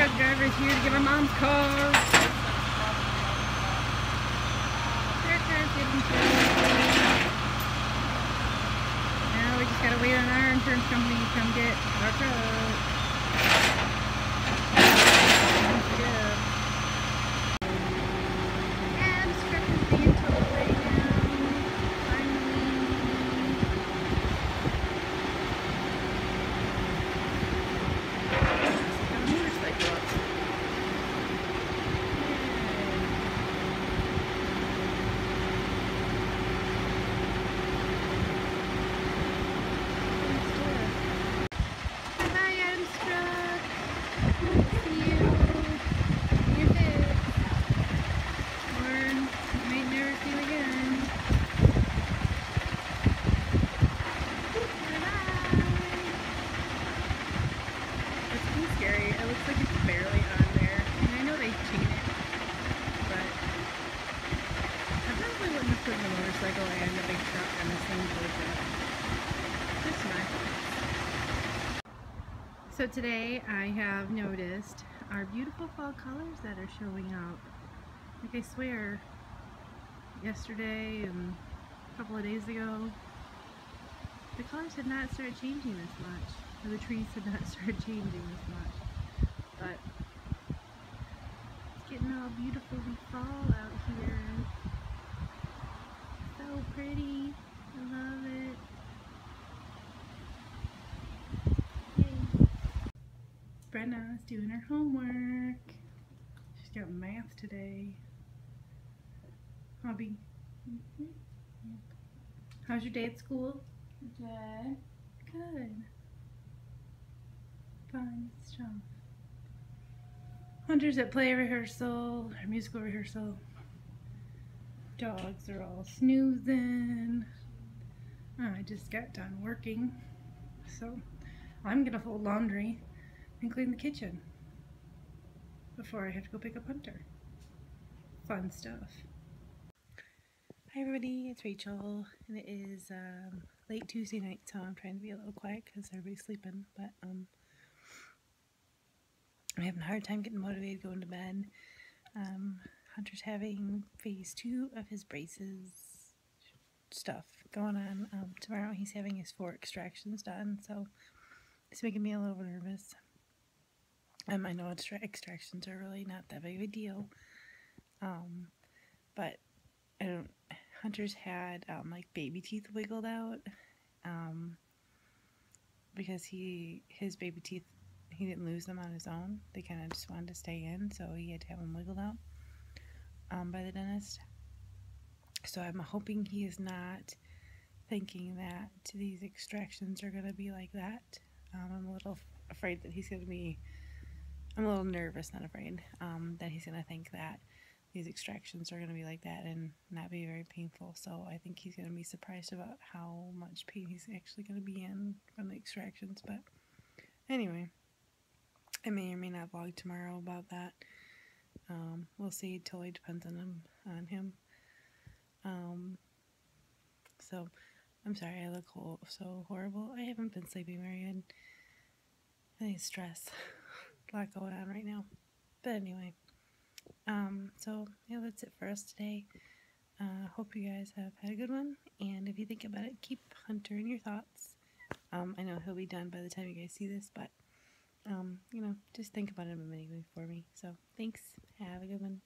truck driver's here to get my mom's car. Their car's getting towed. Now we just gotta wait on our insurance company to come get our truck. And the big truck on the same boat. Just my thoughts. So today I have noticed our beautiful fall colors that are showing up. Like I swear, yesterday and a couple of days ago, the colors had not started changing this much. Or the trees had not started changing this much. But it's getting all beautiful and fall out here. So pretty. I love it. Yay. Brenna's doing her homework. She's got math today. Hobby. How's your day at school? Good. Good. Fun stuff. Hunter's at play rehearsal, or musical rehearsal. Dogs are all snoozing. I just got done working, so I'm gonna fold laundry and clean the kitchen before I have to go pick up Hunter. Fun stuff. Hi everybody, it's Rachel, and it is late Tuesday night, so I'm trying to be a little quiet because everybody's sleeping, but I'm having a hard time getting motivated going to bed. Hunter's having phase 2 of his braces stuff going on. Tomorrow he's having his 4 extractions done, so it's making me a little nervous. I know extractions are really not that big of a deal, but Hunter's had like baby teeth wiggled out because his baby teeth, he didn't lose them on his own. They kind of just wanted to stay in, so he had to have them wiggled out by the dentist. So I'm hoping he is not thinking that these extractions are going to be like that. I'm a little afraid that he's going to be, I'm a little nervous, not afraid, that he's going to think that these extractions are going to be like that and not be very painful. So I think he's going to be surprised about how much pain he's actually going to be in from the extractions. But anyway, I may or may not vlog tomorrow about that. We'll see. It totally depends on him. So I'm sorry I look so horrible. I haven't been sleeping very good. I think it's stress. A lot going on right now. But anyway, so yeah, that's it for us today. Hope you guys have had a good one, and if you think about it, keep Hunter in your thoughts. I know he'll be done by the time you guys see this, but you know, just think about him a minute for me. So thanks. Have a good one.